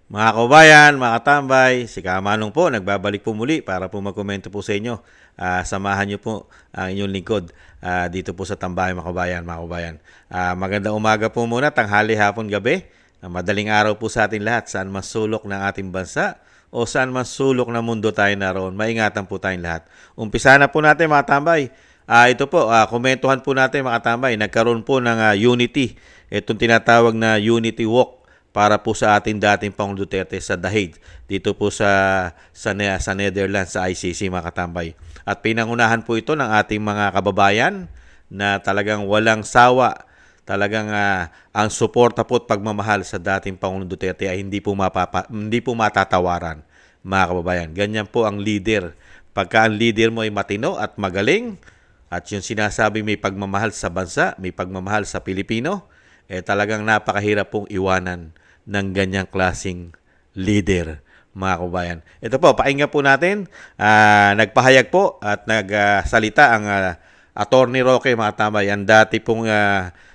Mga kabayan, mga katambay, si Kamanong po, nagbabalik po muli para po magkomento po sa inyo. Samahan niyo po ang inyong lingkod dito po sa Tambahay mga kabayan, mga kabayan. Magandang umaga po muna, tanghali, hapon, gabi. Madaling araw po sa ating lahat, saan man sulok ng ating bansa o saan man sulok ng mundo tayo naroon. Maingatan po tayong lahat. Umpisa na po natin mga tambay. Ito po, komentuhan po natin mga tambay. Nagkaroon po ng unity. Itong tinatawag na Unity Walk para po sa ating dating Pangulong Duterte sa The Hague, dito po sa Netherlands, sa ICC mga katambay. At pinangunahan po ito ng ating mga kababayan na talagang walang sawa, talagang ang suporta po at pagmamahal sa dating Pangulong Duterte ay hindi po matatawaran mga kababayan. Ganyan po ang leader. Pagka ang leader mo ay matino at magaling at yung sinasabi may pagmamahal sa bansa, may pagmamahal sa Pilipino, talagang napakahirap pong iwanan ng ganyang klaseng leader, mga kabayan. Ito po, pakinggan po natin. Nagpahayag po at nagsalita ang Attorney Roque, mga tambay. Ang dati pong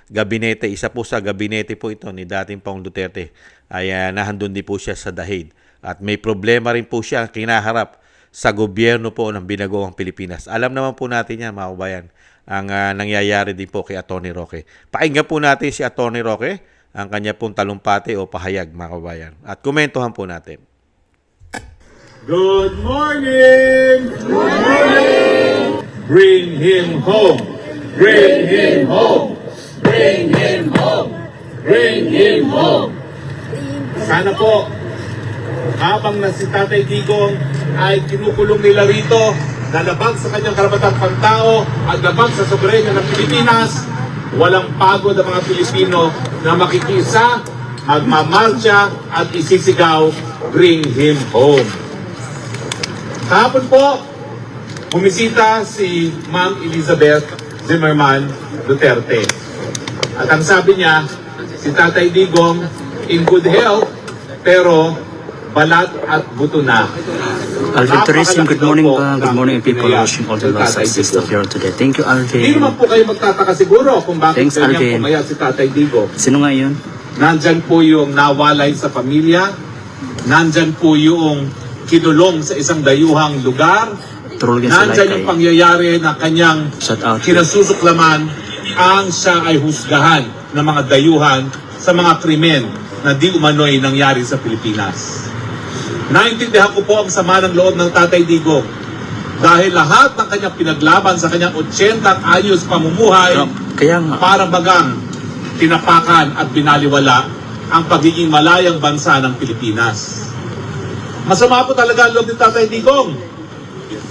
gabinete, isa po sa gabinete po ito ni dating Pangulong Duterte, ay nahandun din po siya sa The Hague. At may problema rin po siya kinaharap sa gobyerno po ng binagawang Pilipinas. Alam naman po natin yan, mga kabayan, ang nangyayari din po kay Attorney Roque. Pakinggan po natin si Attorney Roque, ang kanya pong talumpati o pahayag, mga kabayan. At komentuhan po natin. Good morning! Good morning! Bring him home! Bring him home! Bring him home! Bring him home! Sana po, habang na si Tatay Digong ay kinukulong nila rito, nalabag sa kanyang karapatang pantao at labag sa soberenya ng Pilipinas, walang pagod ang mga Pilipino na makikisa, magmamarcha at isisigaw, bring him home. Kahapon po, bumisita si Ma'am Elizabeth Zimmerman Duterte. At ang sabi niya, si Tatay Digong in good health, pero balat at buto na. Alvin Tourism, good morning ba? Good morning people watching all the last assist of here today. Thank you, Alvin. Hindi naman po kayo magtataka siguro kung bakit Thanks, ganyan Alvin. pumaya si Tatay Digong. Sino nga yun? Nandyan po yung nawalay sa pamilya, nandyan po yung kinulong sa isang dayuhang lugar, Trulgan sa nandyan yung pangyayari na kanyang Shout out. kinasusuklaman ang siya ay husgahan ng mga dayuhan sa mga krimen na di umano'y nangyari sa Pilipinas. Naintindihan ko po ang sama ng loob ng Tatay Digong dahil lahat ng kanyang pinaglaban sa kanyang 80 anyos pamumuhay Kaya nga, para bagang tinapakan at binaliwala ang pagiging malayang bansa ng Pilipinas. Masama po talaga ang loob ni Tatay Digong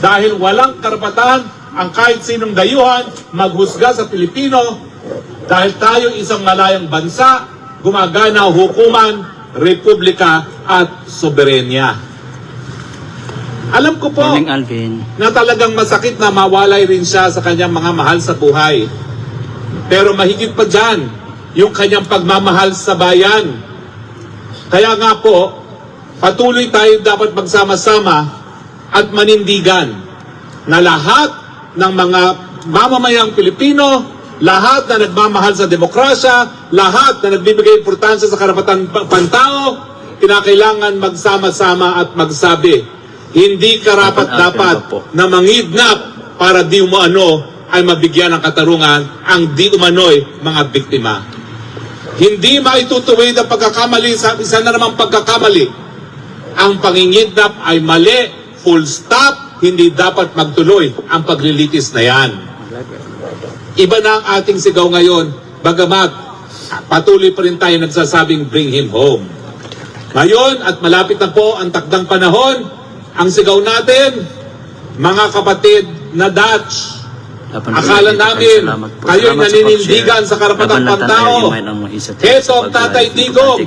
dahil walang karapatan ang kahit sinong dayuhan maghusga sa Pilipino dahil tayo isang malayang bansa, gumagana ang hukuman, republika at soberenya. Alam ko po morning Alvin. na talagang masakit na mawalay rin siya sa kanyang mga mahal sa buhay. Pero mahigit pa dyan, yung kanyang pagmamahal sa bayan. Kaya nga po, patuloy tayo dapat magsama-sama at manindigan na lahat ng mga mamamayang Pilipino, lahat na nagmamahal sa demokrasya, lahat na nagbibigay importansya sa karapatan pantao, kinakailangan magsama-sama at magsabi, hindi karapat-dapat na mangidnap para di umano ay mabigyan ng katarungan ang di umano'y mga biktima. Hindi maitutuwid ang pagkakamali sa isa na namang pagkakamali. Ang pangingidnap ay mali, full stop, hindi dapat magtuloy ang paglilitis na yan. Iba na ang ating sigaw ngayon, bagamat patuloy pa rin tayo nagsasabing bring him home. Ngayon at malapit na po ang takdang panahon, ang sigaw natin, mga kapatid na Dutch, akala namin kayo'y naninindigan sa karapatang pantao. Heto ang Tatay Digong,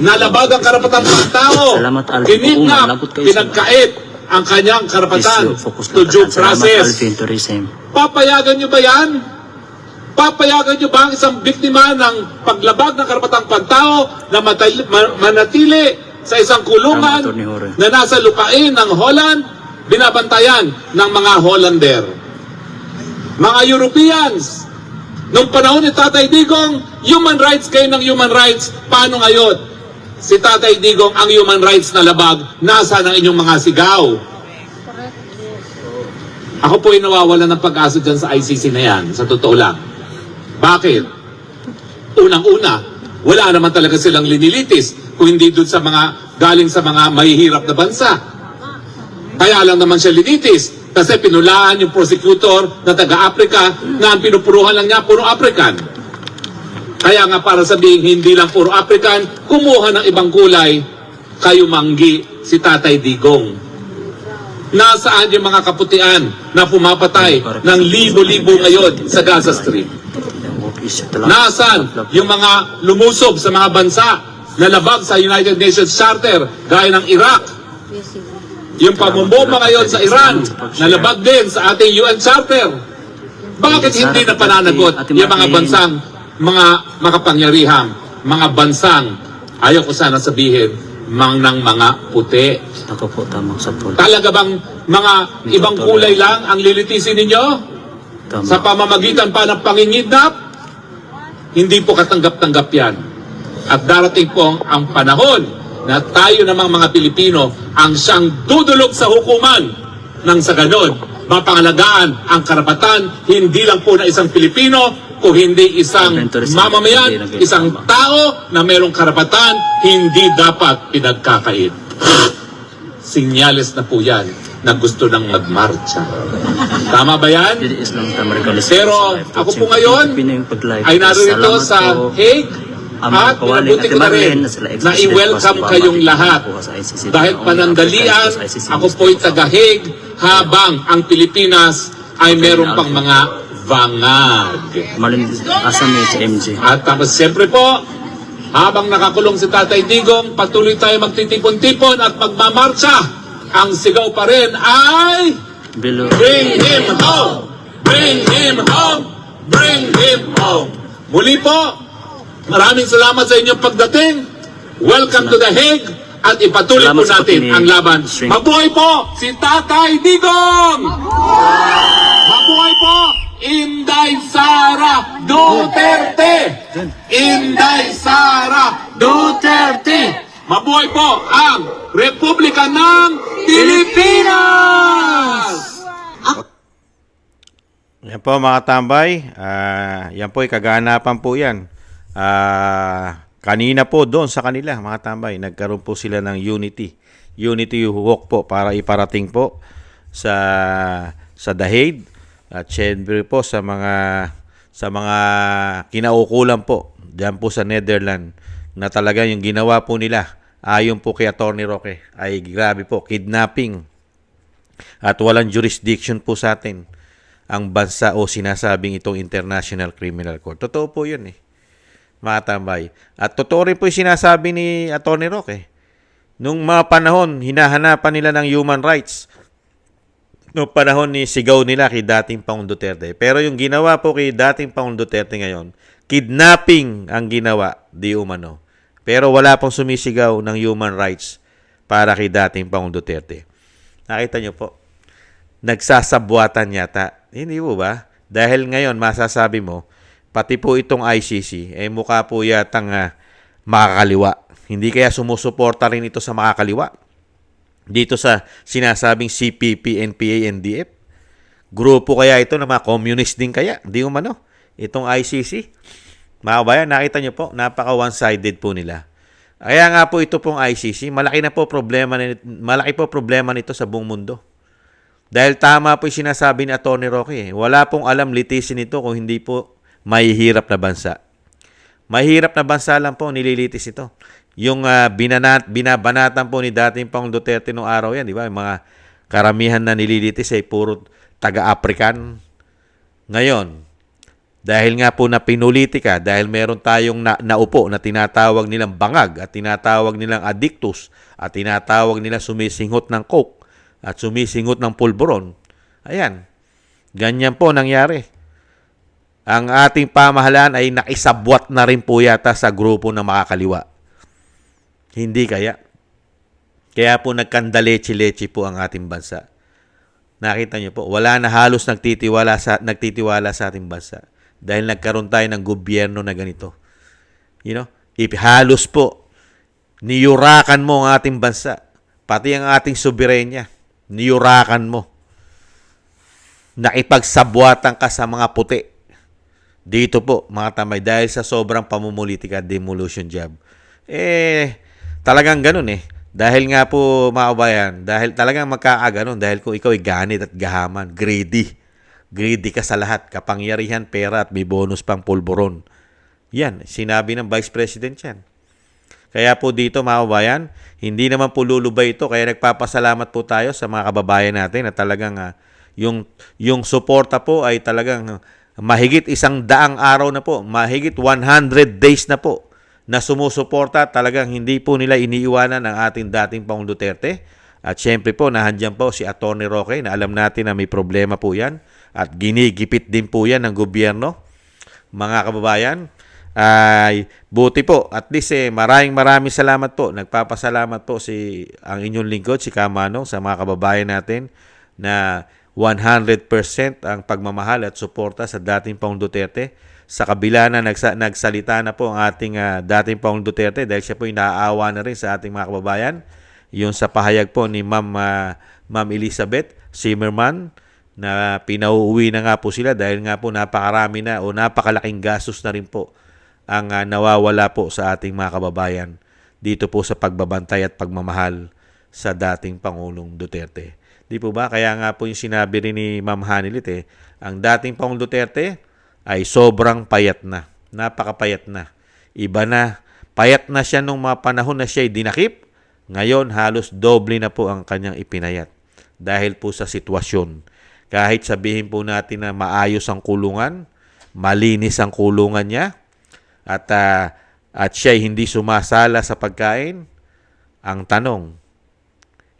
nalabag ang karapatang pantao, kinidnap, pinagkait ang kanyang karapatan to due process. Papayagan nyo ba yan? Papayagan nyo ba ang isang biktima ng paglabag ng karapatang pantao na manatili sa isang kulungan na nasa lupain ng Holland, binabantayan ng mga Hollander? Mga Europeans, nung panahon ni Tatay Digong, human rights kayo ng human rights, paano ngayon? si Tatay Digong ang human rights na labag, nasa ang inyong mga sigaw? Ako po ay nawawala ng pag-asa dyan sa ICC na yan, sa totoo lang. Bakit? Unang-una, wala naman talaga silang linilitis kung hindi doon sa mga galing sa mga mahihirap na bansa. Kaya lang naman siya linitis kasi pinulaan yung prosecutor na taga-Africa na ang pinupuruhan lang niya puro African. Kaya nga para sabihin hindi lang puro African, kumuha ng ibang kulay, kayo manggi si Tatay Digong. Nasaan yung mga kaputian na pumapatay ng libo-libo ngayon sa Gaza Strip? Nasaan yung mga lumusob sa mga bansa na labag sa United Nations Charter gaya ng Iraq? Yung pamumbomba ngayon sa Iran na labag din sa ating UN Charter. Bakit hindi na pananagot yung mga bansang mga makapangyarihang, mga bansang, ayaw ko sana sabihin, ng mga puti? Ako po, tama sa po. Talaga bang mga ibang kulay lang ang lilitisin ninyo? Tama. Sa pamamagitan pa ng pangingidnap? Hindi po katanggap-tanggap yan. At darating po ang panahon na tayo namang mga Pilipino ang siyang dudulog sa hukuman nang sa ganon, mapangalagaan ang karapatan hindi lang po na isang Pilipino kung hindi isang mamamayan, isang tao na merong karapatan, hindi dapat pinagkakait. Sinyales na po yan na gusto nang magmarcha. Tama ba yan? Pero ako po ngayon ay naririto sa Hague at pinabuti ko na rin na i-welcome kayong lahat. Dahil panandalian, ako po'y taga-Hague habang ang Pilipinas ay meron pang mga bangag. Asame sa MJ. At tapos siyempre po, habang nakakulong si Tatay Digong, patuloy tayo magtitipon-tipon at magmamarcha. Ang sigaw pa rin ay Bring him home! Bring him home! Bring him home! Muli po, maraming salamat sa inyong pagdating. Welcome to The Hague. At ipatuloy po natin ang laban. Mabuhay po si Tatay Digong! Mabuhay po Inday Sara Duterte! Inday Sara Duterte! Mabuhay po ang Republika ng Pilipinas! Yan po mga tambay, yan po ay kaganapan po yan. Kanina po doon sa kanila mga tambay, nagkaroon po sila ng Unity Walk po para iparating po sa The Hague at syempre po sa mga kinaukulan po diyan po sa Netherlands na talaga yung ginawa po nila ayon po kay Atty. Roque ay grabe po, kidnapping at walang jurisdiction po sa atin ang bansa o sinasabing itong International Criminal Court. Totoo po yun mga tambay. At totoo rin po yung sinasabi ni Atty. Roque. Nung mga panahon, hinahanapan nila ng human rights. Noong panahon ni sigaw nila kay dating Pangulong Duterte. Pero yung ginawa po kay dating Pangulong Duterte ngayon, kidnapping ang ginawa, di umano. Pero wala pong sumisigaw ng human rights para kay dating Pangulong Duterte. Nakita nyo po, nagsasabwatan yata. Hindi po ba? Dahil ngayon, masasabi mo, pati po itong ICC, mukha po yatang makakaliwa. Hindi kaya sumusuporta rin ito sa makakaliwa? Dito sa sinasabing CPP, NPA, NDF? Grupo kaya ito na mga communist din kaya? Di umano? Itong ICC? Mga kabayan, nakita nyo po, napaka one-sided po nila. Kaya nga po ito pong ICC, malaki po problema nito sa buong mundo. Dahil tama po yung sinasabi ni Atty. Roque. Wala pong alam litisin ito kung hindi po mahihirap na bansa. Mahirap na bansa lang po nililitis ito. Yung binabanatan po ni dating Pangulong Duterte noong araw yan, di ba? Yung mga karamihan na nililitis ay puro taga-African. Ngayon, dahil nga po na pinulitika, dahil meron tayong naupo na tinatawag nilang bangag at tinatawag nilang addictus at tinatawag nilang sumisinghot ng coke at sumisinghot ng pulburon. Ayan, ganyan po nangyari. Ang ating pamahalaan ay nakisabwat na rin po yata sa grupo ng makakaliwa. Hindi kaya. Kaya po nagkandaleche-leche po ang ating bansa. Nakita niyo po, wala na halos nagtitiwala sa ating bansa. Dahil nagkaroon tayo ng gobyerno na ganito. Halos po, Niyurakan mo ang ating bansa. Pati ang ating soberenya. Niyurakan mo. Nakipagsabwatan ka sa mga puti. Dito po, mga tambay, dahil sa sobrang pamumulitika, demolition job. Talagang ganun eh. Dahil nga po, mga kabayan, dahil talagang magkakaganon, dahil kung ikaw ay ganit at gahaman, greedy. Greedy ka sa lahat, kapangyarihan, pera at may bonus pang pulburon. Yan, sinabi ng Vice President yan. Kaya po dito mga kababayan, hindi naman po lulubay ito. Kaya nagpapasalamat po tayo sa mga kababayan natin na talagang yung suporta po ay talagang mahigit 100 araw na po. Mahigit 100 days na po na sumusuporta. Talagang hindi po nila iniiwanan ang ating dating Pangulong Duterte. At syempre po, nahandyan po si Atty. Roque na alam natin na may problema po yan. At ginigipit din po yan ng gobyerno. Mga kababayan, ay buti po at least maraming salamat po, nagpapasalamat po ang inyong lingkod si Kamanong sa mga kababayan natin na 100% ang pagmamahal at suporta sa dating Pangulong Duterte sa kabila na nagsalita na po ang ating dating Pangulong Duterte dahil siya po inaawa na rin sa ating mga kababayan yung sa pahayag po ni Ma'am Elizabeth Zimmerman na pinauuwi na nga po sila dahil nga po napakarami na o napakalaking gastos na rin po ang nawawala po sa ating mga kababayan dito po sa pagbabantay at pagmamahal sa dating Pangulong Duterte. Di po ba? Kaya nga po yung sinabi rin ni Ma'am Hanilit ang dating Pangulong Duterte ay sobrang payat na. Napakapayat na. Iba na. Payat na siya nung mga panahon na siya ay dinakip. Ngayon halos doble na po ang kanyang ipinayat. Dahil po sa sitwasyon. Kahit sabihin po natin na maayos ang kulungan, malinis ang kulungan niya, at siya hindi sumasala sa pagkain, ang tanong,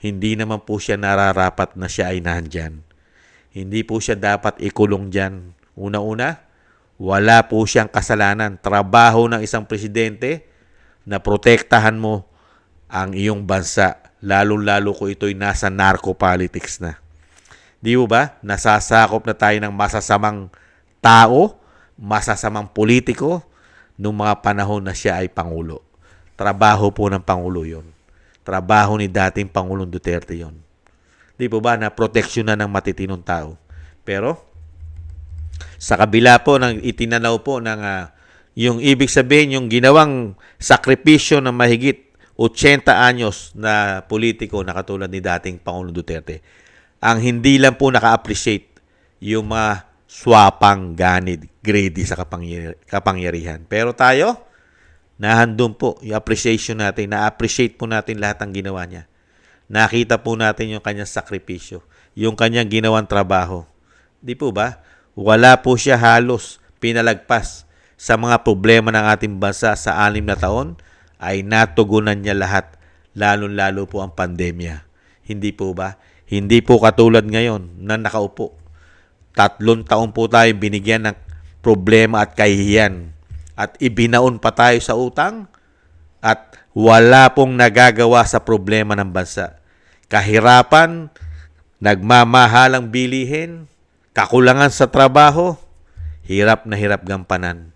hindi naman po siya nararapat na siya ay nandyan. Hindi po siya dapat ikulong dyan. Una-una, wala po siyang kasalanan. Trabaho ng isang presidente na protektahan mo ang iyong bansa. Lalo-lalo ko ito'y nasa narco-politics na. Di ba? Nasasakop na tayo ng masasamang tao, masasamang politiko, nung mga panahon na siya ay Pangulo. Trabaho po ng Pangulo yon. Trabaho ni dating Pangulong Duterte yon. Di po ba na proteksyon na ng matitinong tao? Pero sa kabila po ng itinanaw po ng yung ibig sabihin yung ginawang sakripisyo ng mahigit 80 anyos na politiko na katulad ni dating Pangulong Duterte, ang hindi lang po naka-appreciate yung mga swapang, ganid, greedy sa kapangyarihan. Pero tayo, nahandun po yung appreciation natin. Na-appreciate po natin lahat ng ginawa niya. Nakita po natin yung kanyang sakripisyo, yung kanyang ginawang trabaho. Di po ba? Wala po siya halos pinalagpas sa mga problema ng ating bansa sa 6 na taon ay natugunan niya lahat, lalo-lalo po ang pandemya. Hindi po ba? Hindi po katulad ngayon na nakaupo. 3 taon po tayo binigyan ng problema at kahihiyan at ibinaon pa tayo sa utang at wala pong nagagawa sa problema ng bansa. Kahirapan, nagmamahalang bilihin, kakulangan sa trabaho, hirap na hirap gampanan,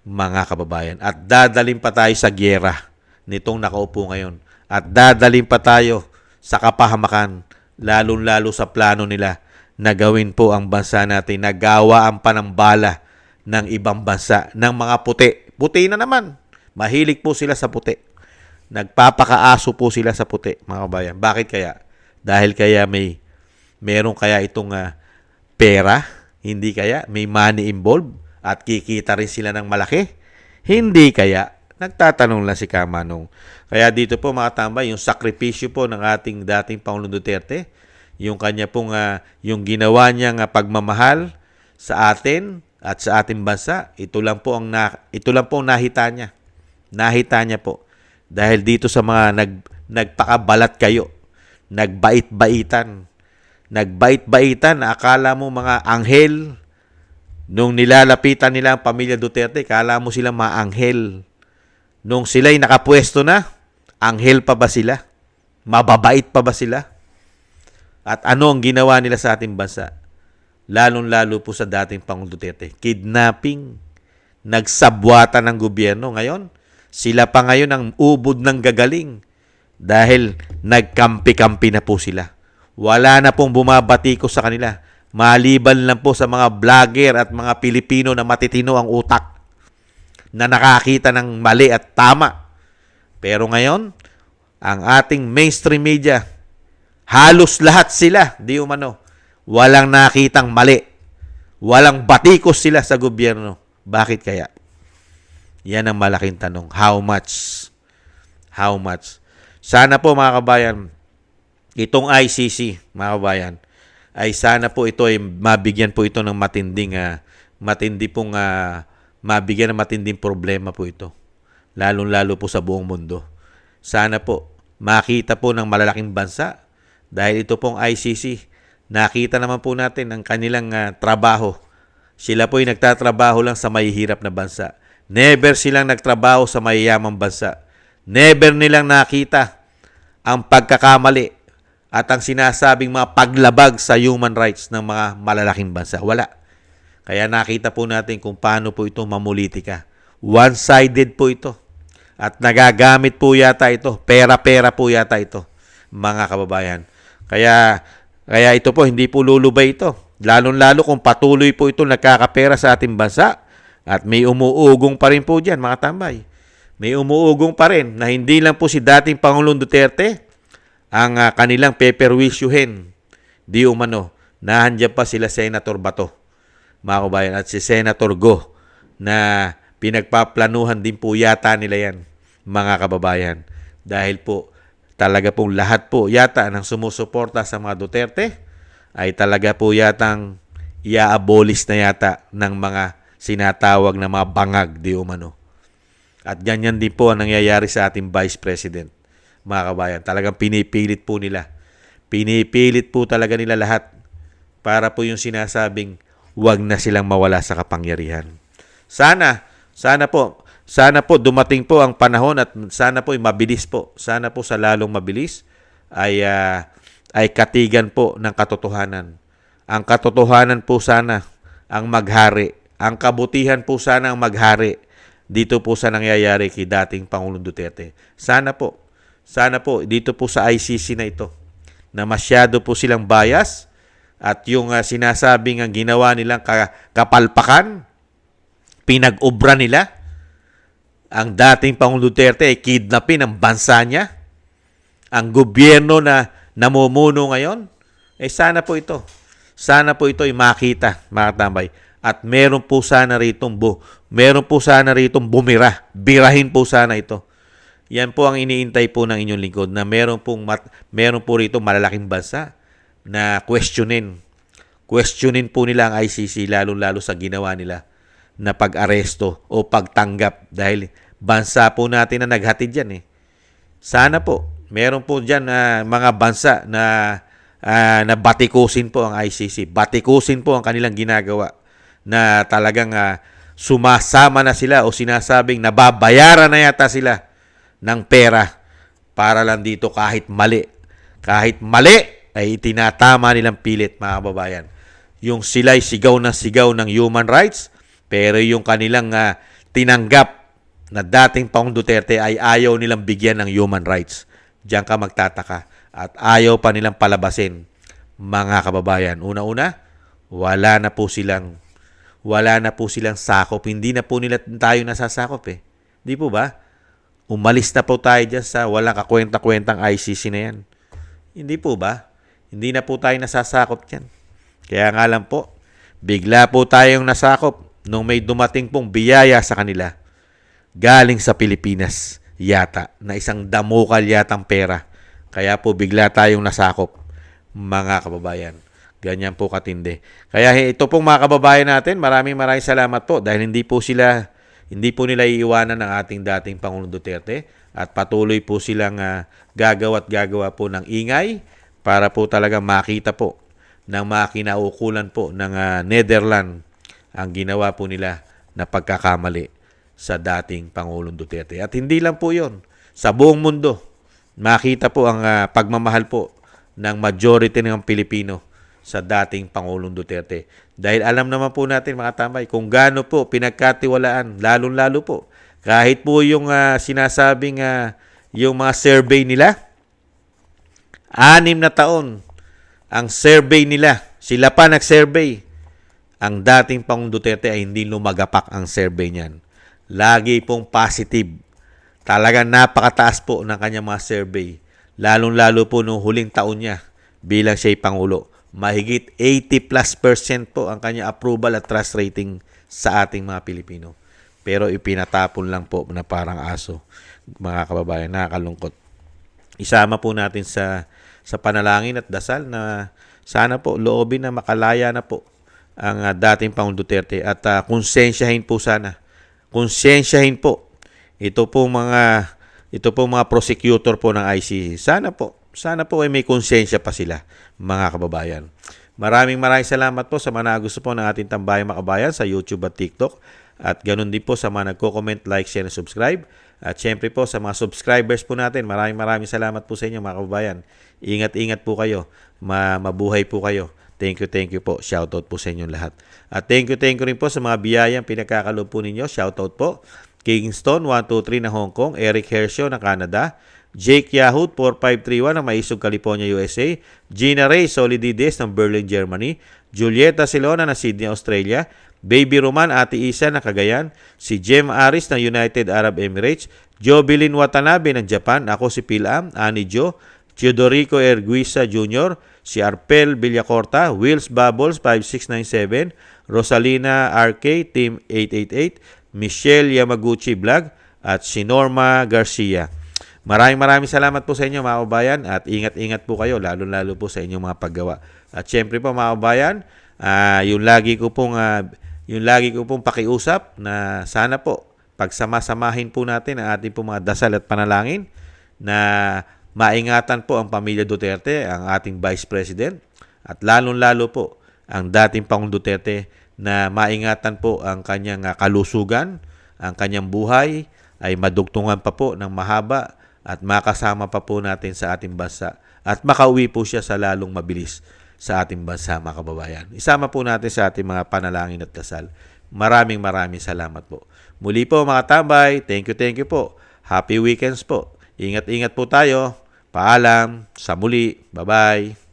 mga kababayan. At dadalhin pa tayo sa gyera nitong nakaupo ngayon. At dadalhin pa tayo sa kapahamakan, lalong-lalo sa plano nila na gawin po ang bansa natin, nagawa ang panambala ng ibang bansa, ng mga puti. Puti na naman. Mahilig po sila sa puti. Nagpapakaaso po sila sa puti, mga kabayan. Bakit kaya? Dahil kaya meron kaya itong pera? Hindi kaya? May money involved? At kikita rin sila ng malaki? Hindi kaya? Nagtatanong lang si Kamanong. Kaya dito po mga tambay, yung sakripisyo po ng ating dating Pangulong Duterte, yung kanya pong yung ginawa niyang pagmamahal sa atin at sa ating bansa, ito lang po ang nahita niya. Nahita niya po. Dahil dito sa mga nagpakabalat kayo, nagbait-baitan, akala mo mga anghel. Nung nilalapitan nila ang pamilya Duterte, akala mo sila mga anghel. Nung sila'y nakapwesto na, anghel pa ba sila? Mababait pa ba sila? At ano ang ginawa nila sa ating bansa? Lalong-lalo po sa dating Pangulong Duterte. Kidnapping. Nagsabwatan ng gobyerno. Ngayon, Sila pa ngayon ang ubod ng gagaling dahil nagkampi-kampi na po sila. Wala na pong bumabatiko sa kanila. Maliban lang po sa mga vlogger at mga Pilipino na matitino ang utak na nakakita ng mali at tama. Pero ngayon, ang ating mainstream media, halos lahat sila, di umano, walang nakitang mali. Walang batikos sila sa gobyerno. Bakit kaya? Yan ang malaking tanong. How much? How much? Sana po mga kabayan, itong ICC, mga kabayan, ay sana po ito ay mabigyan po ito ng mabigyan ng matinding problema po ito. Lalong-lalo po sa buong mundo. Sana po makita po ng malalaking bansa dahil ito pong ICC, nakita naman po natin ang kanilang trabaho. Sila po ay nagtatrabaho lang sa mahihirap na bansa. Never silang nagtrabaho sa mayayamang bansa. Never nilang nakita ang pagkakamali at ang sinasabing mga paglabag sa human rights ng mga malalaking bansa. Wala. Kaya nakita po natin kung paano po ito mamulitika. One-sided po ito. At nagagamit po yata ito. Pera-pera po yata ito, mga kababayan. Kaya ito po, hindi po lulubay ito. Lalong-lalo kung patuloy po ito nagkakapera sa ating bansa at may umuugong pa rin po dyan, mga tambay. May umuugong pa rin na hindi lang po si dating Pangulong Duterte ang kanilang peperwisyuhin. Di umano, nahandyan pa sila Senator Bato, mga kabayan, at si Senator Go na pinagpaplanuhan din po yata nila yan, mga kababayan. Dahil po, talaga pong lahat po yata ng sumusuporta sa mga Duterte ay talaga po yatang i-abolish na yata ng mga sinatawag na mga bangag di umano. At ganyan din po ang nangyayari sa ating Vice President, mga kabayan. Talagang pinipilit po nila. Pinipilit po talaga nila lahat para po yung sinasabing wag na silang mawala sa kapangyarihan. Sana po dumating po ang panahon at sana po mabilis po. Sana po sa lalong mabilis ay katigan po ng katotohanan. Ang katotohanan po sana ang maghari. Ang kabutihan po sana ang maghari dito po sa nangyayari kay dating Pangulong Duterte. Sana po dito po sa ICC na ito na masyado po silang bias at yung sinasabing ang ginawa nilang kapalpakan, pinag-obra nila, ang dating Pangulong Duterte ay kidnapin ang bansa niya, ang gobyerno na namumuno ngayon, sana po ito ay makita, mga tambay. At meron po sana ritong birahin po sana ito. Yan po ang iniintay po ng inyong lingkod na meron po rito malalaking bansa na questionin po nila ang ICC lalo-lalo sa ginawa nila na pag-aresto o pagtanggap dahil bansa po natin na naghatid yan eh. Sana po meron po dyan mga bansa na batikusin po ang ICC, batikusin po ang kanilang ginagawa na talagang sumasama na sila o sinasabing nababayaran na yata sila ng pera para lang dito kahit mali ay itinatama nilang pilit, mga kababayan. Yung sila'y sigaw ng human rights pero yung kanilang tinanggap na dating Pangulong Duterte ay ayaw nilang bigyan ng human rights. Diyan ka magtataka at ayaw pa nilang palabasin, mga kababayan. Una-una, wala na po silang sakop. Hindi na po nila tayo nasasakop eh. Di po ba? Umalis na po tayo dyan sa walang kakwenta-kwentang ICC na yan. Hindi po ba? Hindi na po tayo nasasakop dyan. Kaya nga lang po, bigla po tayong nasakop nung may dumating pong biyaya sa kanila. Galing sa Pilipinas yata, na isang damukal yatang pera. Kaya po bigla tayong nasakop, mga kababayan. Ganyan po katindi. Kaya ito pong mga kababayan natin, maraming salamat po dahil hindi po nila iiwanan ng ating dating Pangulong Duterte at patuloy po silang gagawa po ng ingay para po talaga makita po ng mga kinaukulan po ng Netherlands ang ginawa po nila na pagkakamali sa dating Pangulong Duterte. At hindi lang po yon, sa buong mundo, makita po ang pagmamahal po ng majority ng Pilipino sa dating Pangulong Duterte. Dahil alam naman po natin, mga tambay, kung gaano po pinagkatiwalaan, lalong-lalo po, Kahit po yung sinasabing yung mga survey nila, 6 na taon ang survey nila. Sila pa nag-survey. Ang dating Pangulong Duterte ay hindi lumagapak ang survey niyan. Lagi pong positive. Talagang napakataas po ng kanyang mga survey. Lalong-lalo po nung huling taon niya bilang siya'y Pangulo. Mahigit 80+% po ang kanyang approval at trust rating sa ating mga Pilipino. Pero ipinatapon lang po na parang aso, mga kababayan. Nakakalungkot. Isama po natin sa panalangin at dasal na sana po loobin na makalaya na po ang dating Pangulong Duterte at konsensyahin po sana. Konsensyahin po ito po mga prosecutor po ng ICC. Sana po ay may konsensya pa sila, mga kababayan. Maraming salamat po sa mga gusto po ng ating Tambayang Makabayan sa YouTube at TikTok. At ganun din po sa mga nagko-comment, like, share, and subscribe. At syempre po sa mga subscribers po natin, maraming salamat po sa inyo, mga kababayan. Ingat-ingat po kayo. Mabuhay po kayo. Thank you po. Shoutout po sa inyong lahat. At thank you rin po sa mga biyayang pinagkakaloob po ninyo. Shoutout po. Kingston 123 ng Hong Kong, Eric Hershio ng Canada, Jake Yahoo 4531 ng Maisog, California, USA, Gina Ray Solidides ng Berlin, Germany, Julieta Silona ng Sydney, Australia, Baby Roman Ate Isa ng Cagayan, si Jem Aris ng United Arab Emirates, Jobilin Watanabe ng Japan, ako si Pilam, Ani Jo, Teodorico Erguisa Jr., si Arpel Villacorta, Wills Bubbles 5697, Rosalina RK Team 888, Michelle Yamaguchi Vlog at si Norma Garcia. Maraming salamat po sa inyo, mga kababayan, at ingat-ingat po kayo lalo-lalo po sa inyong mga paggawa. At syempre po, mga kababayan, yung lagi ko pong pakiusap na sana po pagsama-samahin po natin ang ating po mga dasal at panalangin na maingatan po ang pamilya Duterte, ang ating Vice President, at lalong-lalo po ang dating Pangulong Duterte na maingatan po ang kanyang kalusugan, ang kanyang buhay ay madugtungan pa po ng mahaba at makasama pa po natin sa ating bansa at makauwi po siya sa lalong mabilis sa ating bansa, mga kababayan. Isama po natin sa ating mga panalangin at dasal. Maraming salamat po. Muli po, mga tambay, thank you po. Happy weekends po. Ingat-ingat po tayo. Paalam. Sa muli. Bye-bye.